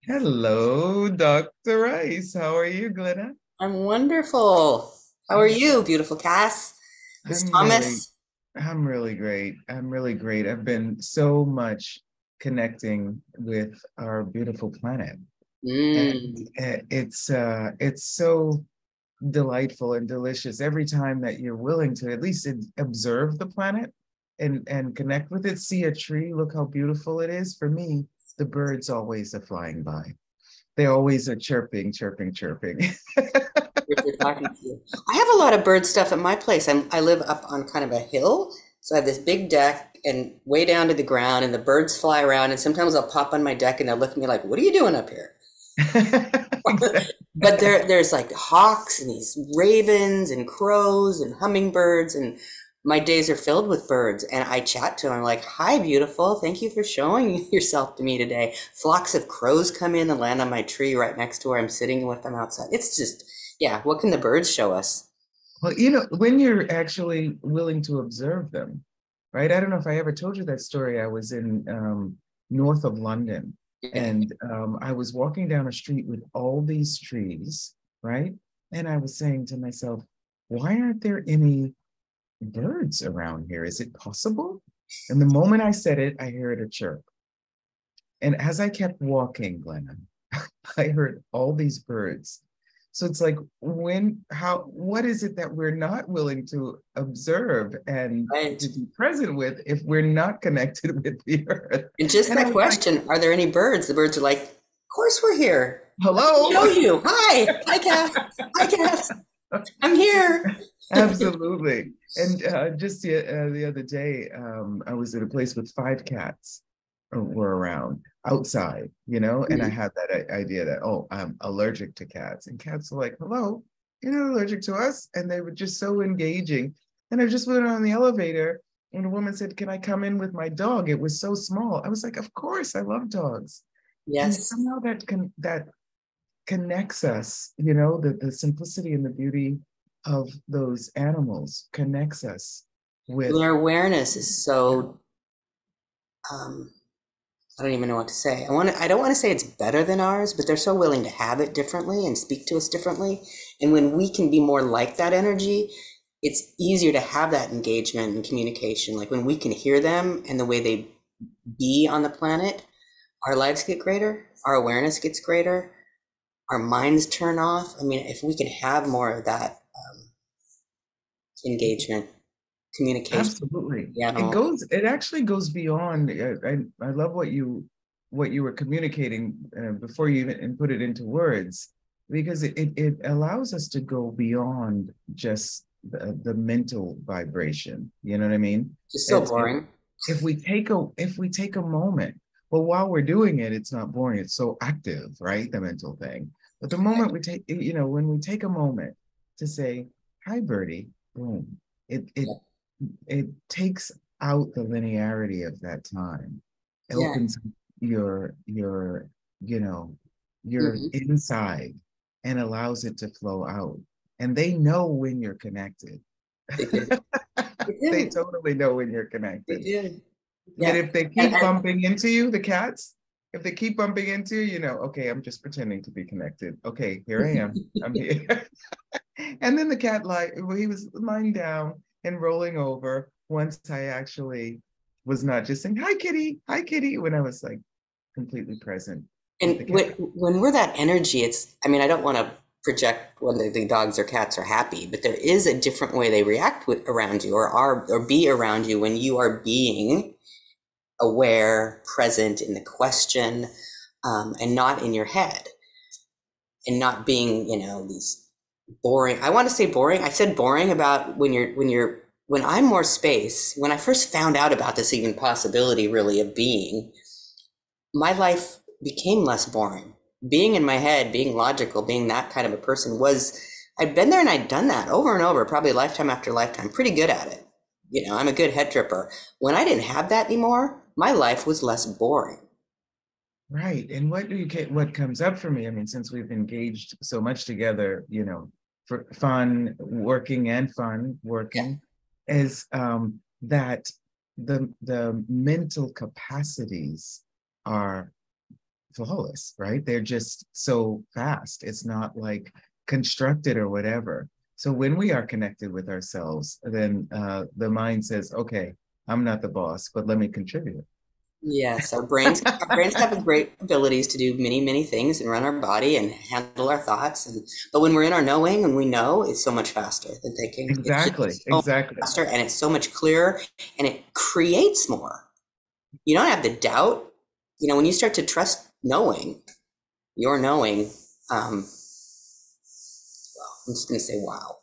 Hello, Dr. Rice. How are you, Glenna? I'm wonderful. How are you, beautiful Cass? This I'm really, Thomas? I'm really great. I'm really great. I've been so much connecting with our beautiful planet, and Mm. it's so delightful and delicious every time that you're willing to at least observe the planet and connect with it. See a tree, look how beautiful it is. For me, the birds always are flying by. They always are chirping, chirping, chirping. If you're talking to you. I have a lot of bird stuff at my place. I live up on kind of a hill, so I have this big deck and way down to the ground, and the birds fly around. And sometimes I'll pop on my deck and they'll look at me like, "What are you doing up here?" Exactly. But there's like hawks and these ravens and crows and hummingbirds, and my days are filled with birds. And I chat to them. I'm like, "Hi, beautiful. Thank you for showing yourself to me today." Flocks of crows come in and land on my tree right next to where I'm sitting with them outside. It's just, yeah. What can the birds show us? Well, when you're actually willing to observe them, right? I don't know if I ever told you that story. I was in north of London, Yeah. and I was walking down a street with all these trees, right? And I was saying to myself, why aren't there any birds around here? Is it possible? And the moment I said it, I heard a chirp. And as I kept walking, Glenna, I heard all these birds. So it's like, what is it that we're not willing to observe and Right. to be present with if we're not connected with the earth? And just And I that was like, question, are there any birds? The birds are like, "Of course we're here. Let me hello. show you. Hi. Hi, Cass. Hi, Cass. I'm here." Absolutely. And just the other day, I was at a place with five cats were around outside, and I Mhm. had that idea that, oh, I'm allergic to cats. And cats were like, hello, you're not allergic to us. And they were just so engaging. And I just went on the elevator and a woman said, can I come in with my dog? It was so small. I was like, of course, I love dogs. And Yes. somehow that connects us, the simplicity and the beauty of those animals connects us with, Their awareness is yeah, so, I don't even know what to say. I don't want to say it's better than ours, but they're so willing to have it differently and speak to us differently. And when we can be more like that energy, it's easier to have that engagement and communication. Like when we can hear them and the way they be on the planet, our lives get greater, our awareness gets greater, our minds turn off. I mean, if we can have more of that engagement, communication, absolutely. the It animals. goes, it actually goes beyond. I love what you were communicating before you even put it into words, because it allows us to go beyond just the mental vibration. You know what I mean? Just so It's boring. if we take a moment, well, while we're doing it, it's not boring, it's so active, right? The mental thing. But the moment we take, when we take a moment to say, hi, Birdie, boom, it Yeah. it takes out the linearity of that time. It Yeah. opens your you know your Hmm. inside and allows it to flow out. And they know when you're connected. They do. They They do. totally know when you're They connected. do. And Yeah. if they And, keep and bumping into you, the cats, if they keep bumping into you, okay, I'm just pretending to be connected. Okay, here I am. I'm here. And then the cat well, he was lying down and rolling over once I actually was not just saying, hi, kitty, when I was like completely present with the and cat. when we're that energy, it's, I mean, I don't want to project whether the dogs or cats are happy, but there is a different way they react around you or be around you when you are being aware, present in the question, and not in your head and not being, these boring. I want to say boring. I said boring about when I'm more space, when I first found out about this even possibility really of being, my life became less boring. Being in my head, being logical, being that kind of a person was, I'd been there and I'd done that over and over, probably lifetime after lifetime, pretty good at it. I'm a good head tripper. When I didn't have that anymore, my life was less boring. Right. And what comes up for me, I mean, since we've engaged so much together, for fun, working and fun, Yeah. working, is that the mental capacities are flawless, right? They're just so fast. It's not like constructed or whatever. So when we are connected with ourselves, then the mind says, okay, I'm not the boss, but let me contribute. Yes, our brains have great abilities to do many, many things and run our body and handle our thoughts. And but when we're in our knowing and we know, it's so much faster than thinking. It's just Exactly, so much exactly. faster and it's so much clearer and it creates more. You don't have the doubt. When you start to trust knowing, your knowing, well, I'm just gonna say wow.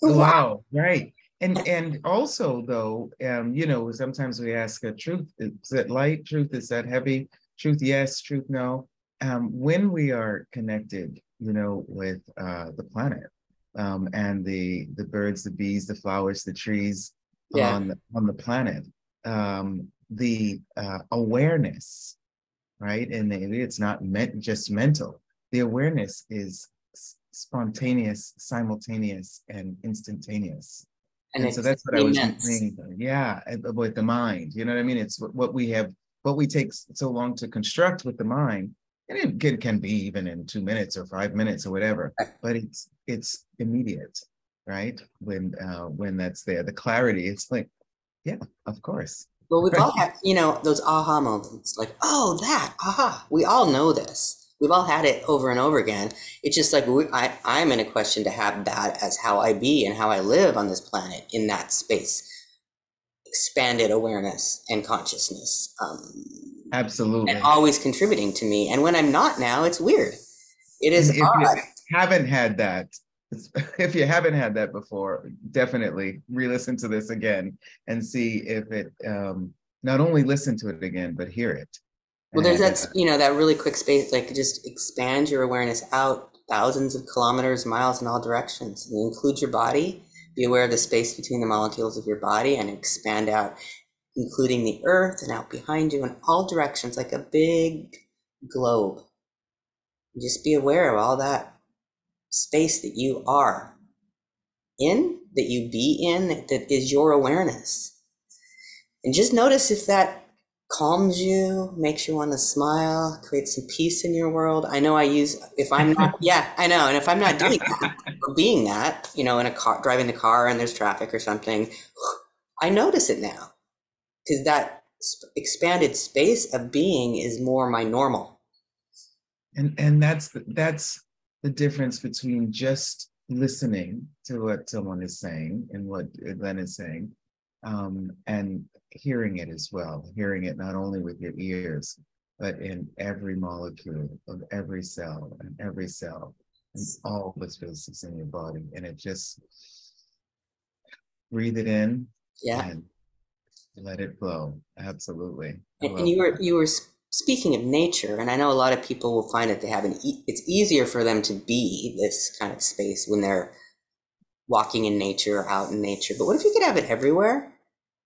Wow. Wow, right. And also though, sometimes we ask a truth, is it light? Truth, is that heavy? Truth, yes, truth, no. When we are connected, with the planet, and the birds, the bees, the flowers, the trees Yeah. on the planet, the awareness, right? And it's not meant just mental. The awareness is spontaneous, simultaneous, and instantaneous. And And so it's that's what I was immense. meaning. Yeah, with the mind. You know what I mean? It's what we have, what we take so long to construct with the mind, and it can be even in 2 minutes or 5 minutes or whatever. But it's immediate, right? When that's there, the clarity. It's like, yeah, of course. Well, we've Right? all had, those aha moments, like, oh, that, aha. We all know this. We've all had it over and over again. It's just like I'm in a question to have that as how I be and how I live on this planet in that space, expanded awareness and consciousness, and Absolutely. always contributing to me. And when I'm not now, it's weird. It is And if you odd. haven't had that, if you haven't had that before, definitely re-listen to this again and see if it, not only listen to it again, but hear it. Well, there's And that really quick space, like just expand your awareness out thousands of kilometers, miles in all directions. And include your body, be aware of the space between the molecules of your body and expand out, including the earth and out behind you in all directions, like a big globe. And just be aware of all that space that you are in, that you be in, that is your awareness. And just notice if that calms you, makes you want to smile, creates some peace in your world. I know if I'm not, yeah, I know. And if I'm not doing that or being that, in a car, driving the car and there's traffic or something, I notice it now because that expanded space of being is more my normal. and that's the difference between just listening to what someone is saying and what Glenn is saying, and hearing it as well, hearing it not only with your ears, but in every molecule of every cell and all the spaces in your body. And it just breathe it in Yeah. and let it flow. Absolutely. I And love you were speaking of nature, and I know a lot of people will find that it's easier for them to be this kind of space when they're walking in nature or out in nature. But what if you could have it everywhere?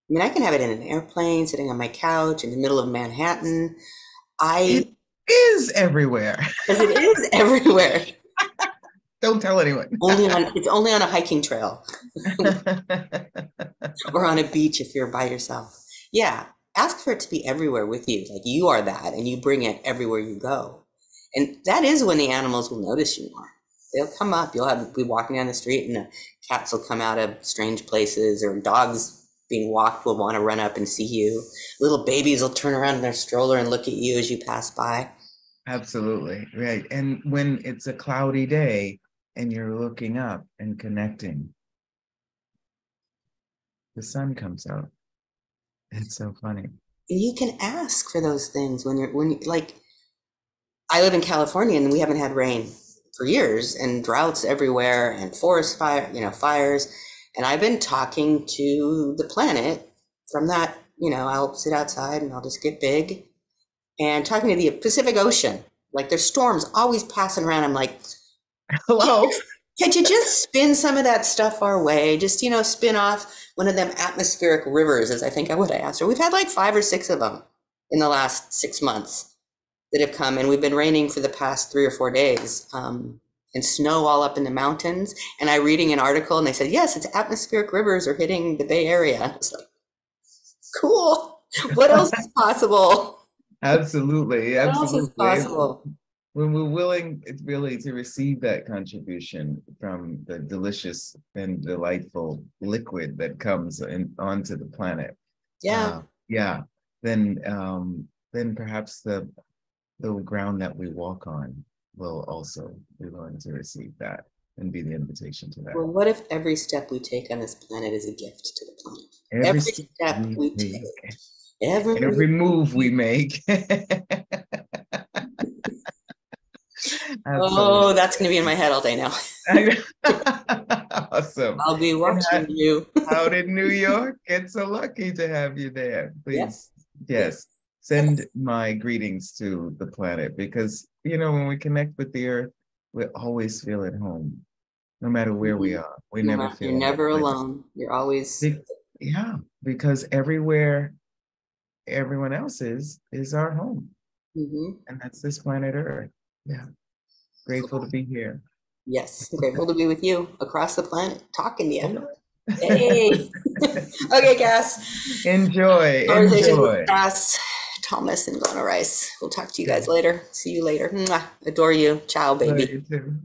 I mean, I can have it in an airplane, sitting on my couch in the middle of Manhattan. it I, is everywhere. because it is everywhere. Don't tell anyone. It's only on a hiking trail or on a beach if you're by yourself. Yeah, ask for it to be everywhere with you. Like you are that, and you bring it everywhere you go. And that is when the animals will notice you more. They'll come up. Be walking down the street, and the cats will come out of strange places, or dogs being walked will want to run up and see you. Little babies will turn around in their stroller and look at you as you pass by. Absolutely. Right. And when it's a cloudy day and you're looking up and connecting, the sun comes out. It's so funny. And you can ask for those things like I live in California and we haven't had rain for years and droughts everywhere and forest fires. And I've been talking to the planet from that, I'll sit outside and I'll just get big and talking to the Pacific Ocean. Like there's storms always passing around. I'm like, Hello. can't you just spin some of that stuff our way? Just, spin off one of them atmospheric rivers, as I think I would have asked her. We've had like 5 or 6 of them in the last 6 months that have come, and we've been raining for the past 3 or 4 days, and snow all up in the mountains. And I reading an article, and they said, yes, it's atmospheric rivers are hitting the Bay Area. I was like, cool. What else is possible? Absolutely, What else is absolutely. possible? When we're willing really to receive that contribution from the delicious and delightful liquid that comes in onto the planet, Yeah. yeah, then perhaps the ground that we walk on will also be willing to receive that and be the invitation to that. Well, what if every step we take on this planet is a gift to the planet? Every Every step step we we take, take, every every move move we we make. Oh, Absolutely. that's going to be in my head all day now. Awesome. I'll be And watching you. out in New York, it's so lucky to have you there. Yep. Please, Yep. yes, send my greetings to the planet because, when we connect with the earth, we always feel at home, no matter where we Mhm. are. We never You're feel out of never place. alone. You're always. Be- yeah, because everywhere everyone else is our home, Hmm. and that's this planet Earth. Yeah, grateful to Cool. be here. Yes. Grateful to be with you across the planet, talking to you. All Hey. Okay, Cass. Enjoy, Conversations with enjoy. Cass, Thomas, and Glenna Rice. We'll talk to you Yeah, guys later. See you later. Mwah. Adore you. Ciao, love baby. you too.